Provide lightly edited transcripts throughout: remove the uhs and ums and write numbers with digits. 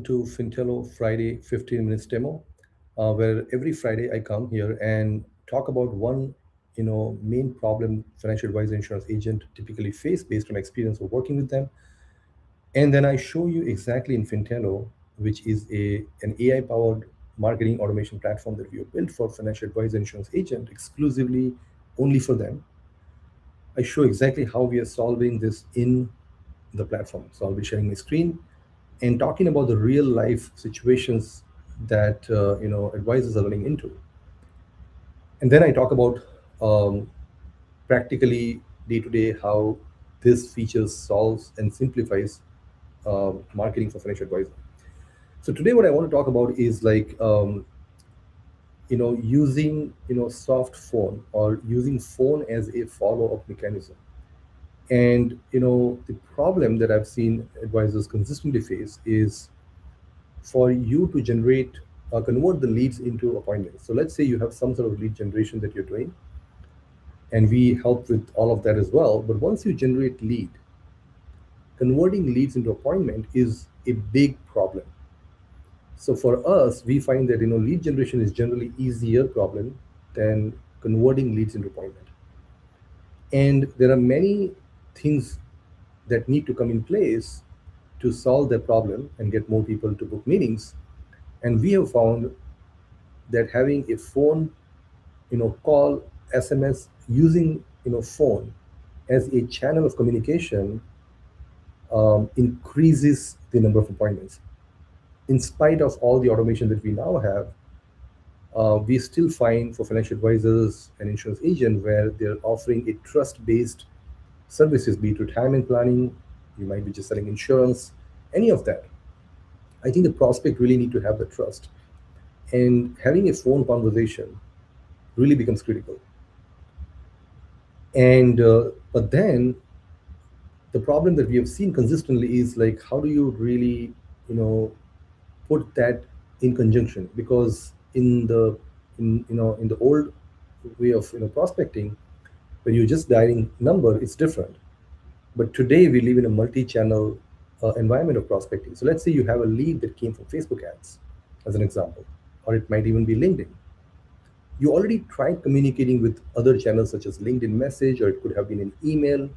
welcome to Fintello Friday 15 minutes demo, where every Friday I come here and talk about one, main problem financial advisor insurance agent typically face based on experience of working with them, and then I show you exactly in Fintello, which is an AI powered marketing automation platform that we have built for financial advisor insurance agent exclusively only for them. I show exactly how we are solving this in the platform. So I'll be sharing my screen and talking about the real life situations that advisors are running into, and then I talk about um, practically day to day how this features solves and simplifies marketing for financial advisor. So today what I want to talk about is like using soft phone or using phone as a follow up mechanism. And the problem that I've seen advisors consistently face is for you to generate convert the leads into appointments. So let's say you have some sort of lead generation that you're doing, and we help with all of that as well. But once you generate lead, converting leads into appointment is a big problem. So for us, we find that lead generation is generally easier problem than converting leads into appointment. And there are many things that need to come in place to solve that problem and get more people to book meetings. And we have found that having a phone, call, SMS, using phone as a channel of communication increases the number of appointments. In spite of all the automation that we now have, we still find for financial advisors and insurance agents where they're offering a trust-based services, be it retirement planning, you might be just selling insurance, any of that. I think the prospect really need to have the trust, and having a phone conversation really becomes critical. And but then the problem that we have seen consistently is like how do you really you know put that in conjunction, because in the old way of prospecting, when you're just dialing number, it's different. But today we live in a multi-channel environment of prospecting. So let's say you have a lead that came from Facebook ads as an example, or it might even be LinkedIn. You already tried communicating with other channels such as LinkedIn message, or it could have been an email.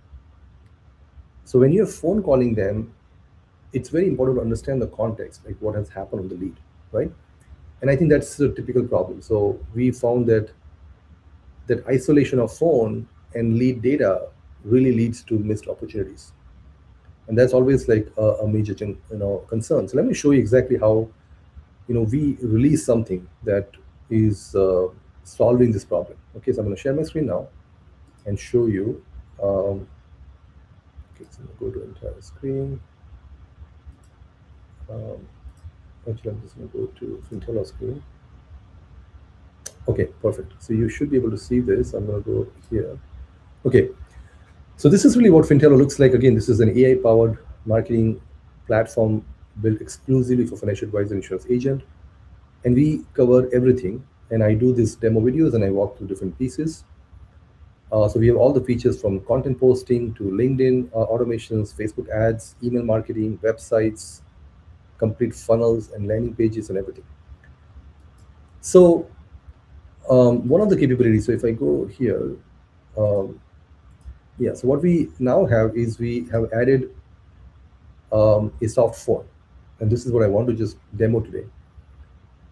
So when you're phone calling them, it's very important to understand the context, like what has happened on the lead, right? And I think that's a typical problem. So we found that isolation of phone and lead data really leads to missed opportunities, and that's always like a major concern. So let me show you exactly how we release something that is solving this problem. Okay, so I'm going to share my screen now and show you. Okay, so I'm going to go to entire screen. um, Actually, I'm just going to go to Fintello screen. Okay, perfect. So you should be able to see this. I'm going to go here. Okay, so this is really what Fintello looks like. Again, this is an AI powered marketing platform built exclusively for financial advisor insurance agent, and we cover everything. And I do these demo videos and I walk through different pieces. So we have all the features from content posting to LinkedIn automations, Facebook ads, email marketing, websites, complete funnels and landing pages and everything. So one of the capabilities, so if I go here, um, yeah, so what we now have is we have added a soft phone, and this is what I want to just demo today.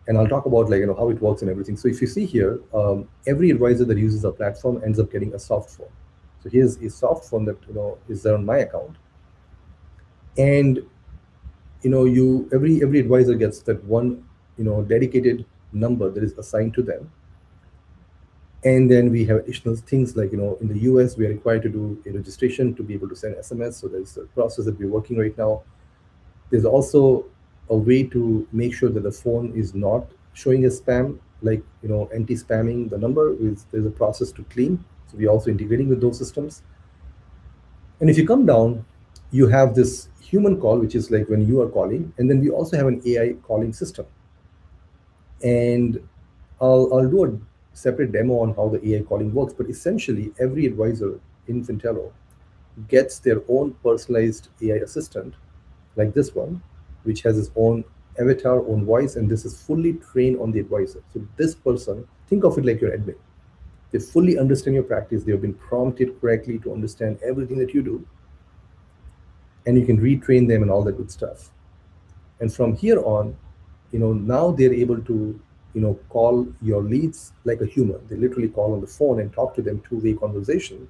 And I'll talk about like how it works and everything. So if you see here, every advisor that uses our platform ends up getting a soft phone. So here's a soft phone that is there on my account, and you every advisor gets that one dedicated number that is assigned to them. And then we have additional things like in the US we are required to do a registration to be able to send SMS. So there's a process that we're working right now. There's also a way to make sure that the phone is not showing a spam, like anti-spamming the number. There's a process to clean. So we're also integrating with those systems. And if you come down, you have this human call, which is like when you are calling, and then we also have an AI calling system. And I'll do a separate demo on how the AI calling works. But essentially, every advisor in Fintello gets their own personalized AI assistant, like this one, which has its own avatar, own voice, and this is fully trained on the advisor. So this person, think of it like your admin. They fully understand your practice. They have been prompted correctly to understand everything that you do, and you can retrain them and all that good stuff. And from here on, now they're able to, call your leads like a human. They literally call on the phone and talk to them, two-way conversation.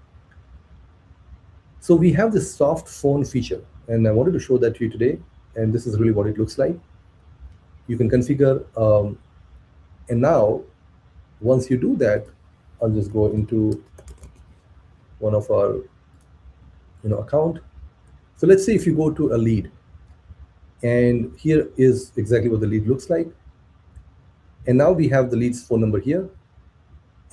So we have this soft phone feature, and I wanted to show that to you today. And this is really what it looks like. You can configure, and now once you do that, I'll just go into one of our, account. So let's say if you go to a lead, and here is exactly what the lead looks like. And now we have the lead's phone number here,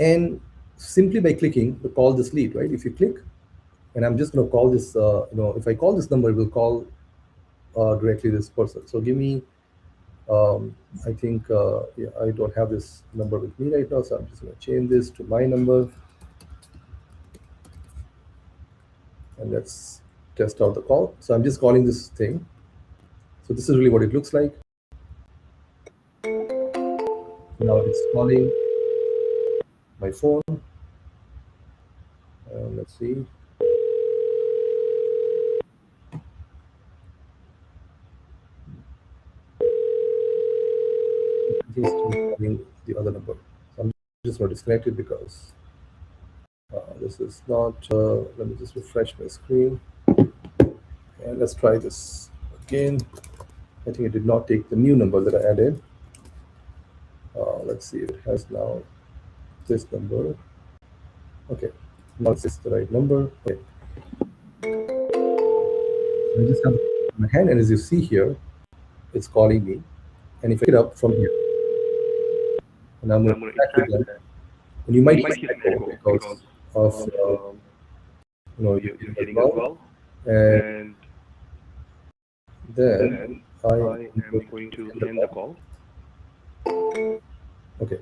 and simply by clicking to call this lead, right? If you click, and I'm just going to call this, if I call this number, it will call directly this person. So give me, I think, yeah, I don't have this number with me right now, so I'm just going to change this to my number, and let's test out the call. So I'm just calling this thing. So this is really what it looks like. Now it's calling my phone. Let's see. He's still calling the other number. So I'm just going to disconnect it because this is not. Let me just refresh my screen. And let's try this again. I think it did not take the new number that I added. Let's see if it has now this number. Okay, now it's the right number. Okay. I just have it in my hand, and as you see here, it's calling me. And if I pick it up from here, and I'm going to interact with them, and you might hear some echo because of you getting as well. And then I am going to end the call. Okay,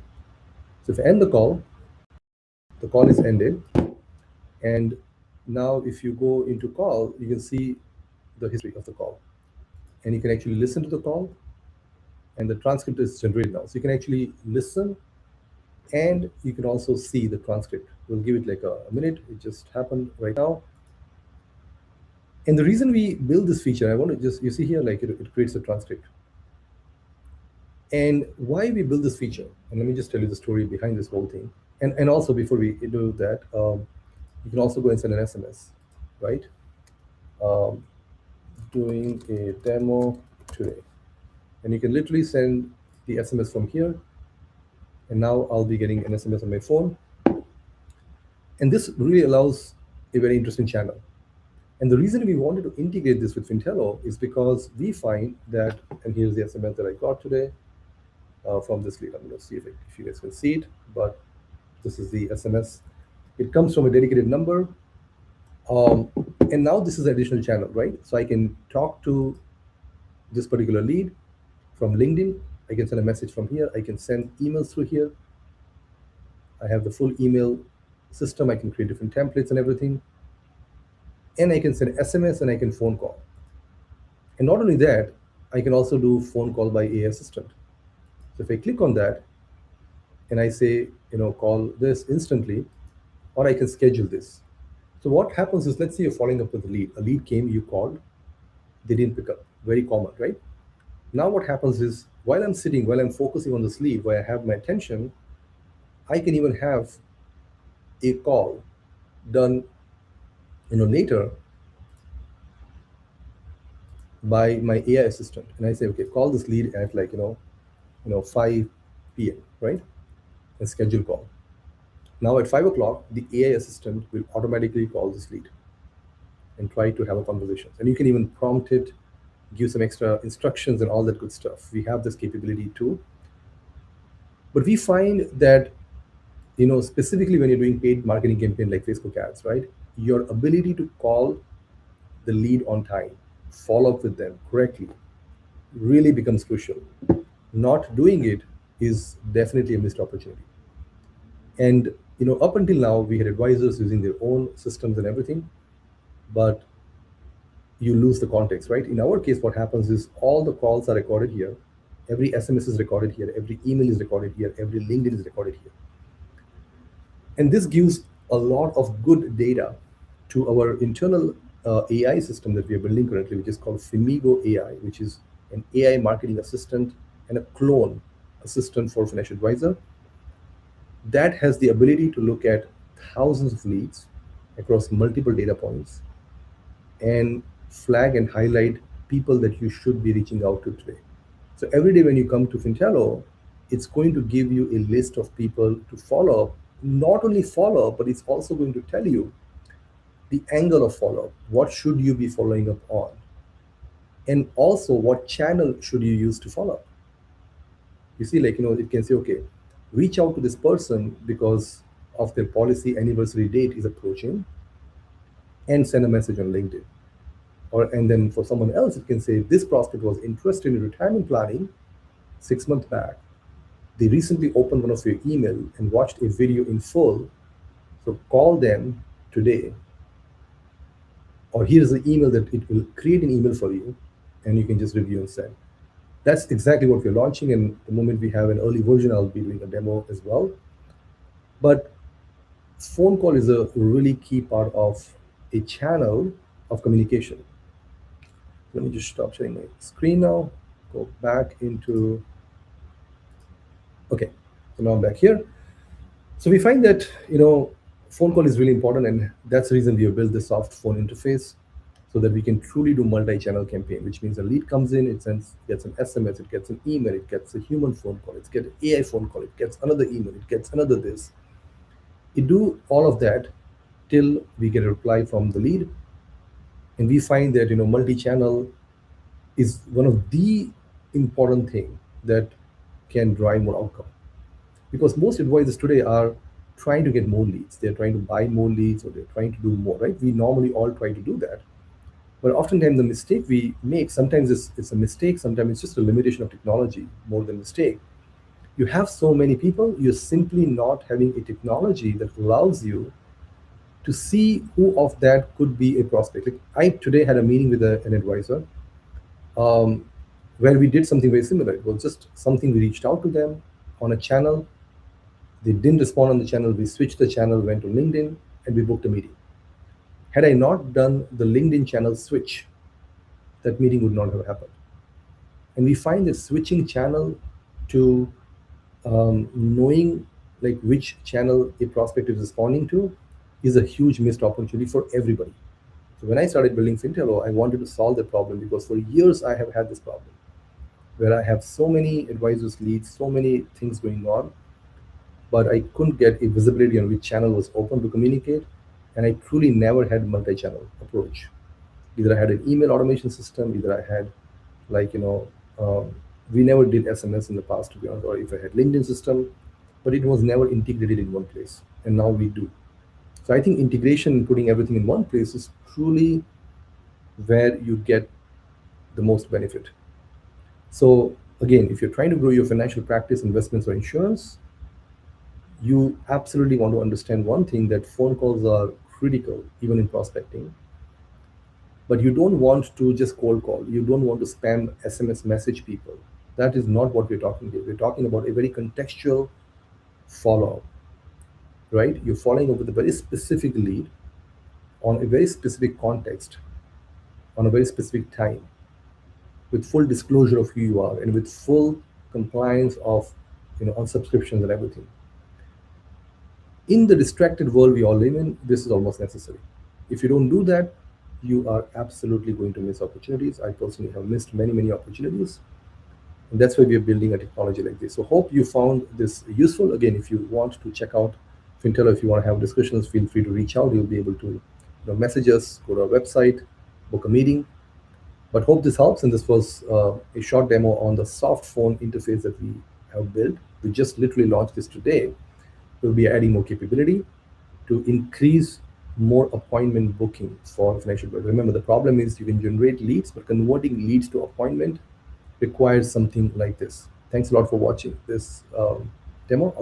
so if I end the call is ended. And now if you go into call, you can see the history of the call. And you can actually listen to the call, and the transcript is generated now. So you can actually listen, and you can also see the transcript. We'll give it like a minute. It just happened right now. And the reason we build this feature, I want to just, you see here, like it creates a transcript. And why we build this feature, and let me just tell you the story behind this whole thing. And also before we do that, you can also go and send an SMS, right? Doing a demo today. And you can literally send the SMS from here. And now I'll be getting an SMS on my phone. And this really allows a very interesting channel. And the reason we wanted to integrate this with Fintello is because we find that, and here's the SMS that I got today from this lead. I'm going to see if you guys can see it, but this is the SMS. It comes from a dedicated number. And now this is an additional channel, right? So I can talk to this particular lead from LinkedIn. I can send a message from here. I can send emails through here. I have the full email system. I can create different templates and everything. And I can send SMS, and I can phone call. And not only that, I can also do phone call by AI assistant. So if I click on that and I say, call this instantly, or I can schedule this. So what happens is, let's say you're following up with a lead. A lead came, you called, they didn't pick up. Very common, right? Now what happens is, while I'm focusing on this lead, where I have my attention, I can even have a call done, later by my AI assistant. And I say, okay, call this lead at 5 p.m., right? And schedule call. Now at 5 o'clock, the AI assistant will automatically call this lead and try to have a conversation. And you can even prompt it, give some extra instructions and all that good stuff. We have this capability too. But we find that, specifically when you're doing paid marketing campaign like Facebook ads, right? Your ability to call the lead on time, follow up with them correctly, really becomes crucial. Not doing it is definitely a missed opportunity. And up until now, we had advisors using their own systems and everything, but you lose the context, right? In our case, what happens is all the calls are recorded here, Every SMS is recorded here, every email is recorded here, every LinkedIn is recorded here. And this gives a lot of good data to our internal AI system that we are building currently, which is called Fimigo AI, which is an AI marketing assistant and a clone assistant for financial advisor that has the ability to look at thousands of leads across multiple data points and flag and highlight people that you should be reaching out to today. So every day when you come to Fintello, it's going to give you a list of people to follow up. Not only follow up, but it's also going to tell you the angle of follow up. What should you be following up on? And also, what channel should you use to follow up? You see, like, it can say, okay, reach out to this person because of their policy anniversary date is approaching and send a message on LinkedIn. And then for someone else, it can say this prospect was interested in retirement planning 6 months back. They recently opened one of your email and watched a video in full. So call them today, or here's the email that it will create an email for you, and you can just review and send. That's exactly what we're launching. And the moment we have an early version, I'll be doing a demo as well. But phone call is a really key part of a channel of communication. Let me just stop sharing my screen now. Go back into, okay. So now I'm back here. So we find that phone call is really important, and that's the reason we have built the soft phone interface so that we can truly do multi-channel campaign, which means a lead comes in, gets an SMS, it gets an email, it gets a human phone call, it gets an AI phone call, it gets another email, it gets another this. It do all of that till we get a reply from the lead, and we find that multi-channel is one of the important thing that can drive more outcome, because most advisors today are trying to get more leads, they're trying to buy more leads, or they're trying to do more, right? We normally all try to do that, but oftentimes the mistake we make, sometimes it's a mistake, sometimes it's just a limitation of technology more than mistake. You have so many people, you're simply not having a technology that allows you to see who of that could be a prospect. Like, I today had a meeting with an advisor, um, where we did something very similar. It was just something, we reached out to them on a channel. They didn't respond on the channel. We switched the channel, went to LinkedIn, and we booked a meeting. Had I not done the LinkedIn channel switch, that meeting would not have happened. And we find that switching channel to knowing like which channel a prospect is responding to is a huge missed opportunity for everybody. So when I started building Fintello, I wanted to solve the problem, because for years I have had this problem where I have so many advisors leads, so many things going on, but I couldn't get a visibility on which channel was open to communicate. And I truly never had multi-channel approach. Either I had an email automation system, either I had like, we never did SMS in the past, to be honest, or if I had LinkedIn system, but it was never integrated in one place. And now we do. So I think integration, putting everything in one place, is truly where you get the most benefit. So again, if you're trying to grow your financial practice, investments, or insurance, you absolutely want to understand one thing, that phone calls are critical even in prospecting. But you don't want to just cold call. You don't want to spam SMS message people. That is not what we're talking here. We're talking about a very contextual follow up, right? You're following up with a very specific lead on a very specific context, on a very specific time, with full disclosure of who you are and with full compliance of, on subscriptions and everything. In the distracted world we all live in, this is almost necessary. If you don't do that, you are absolutely going to miss opportunities. I personally have missed many, many opportunities. And that's why we are building a technology like this. So hope you found this useful. Again, if you want to check out Fintello, if you want to have discussions, feel free to reach out. You'll be able to message us, go to our website, book a meeting. But hope this helps. And this was a short demo on the soft phone interface that we have built. We just literally launched this today. We'll be adding more capability to increase more appointment booking for financial advisors. Remember, the problem is you can generate leads, but converting leads to appointment requires something like this. Thanks a lot for watching this demo.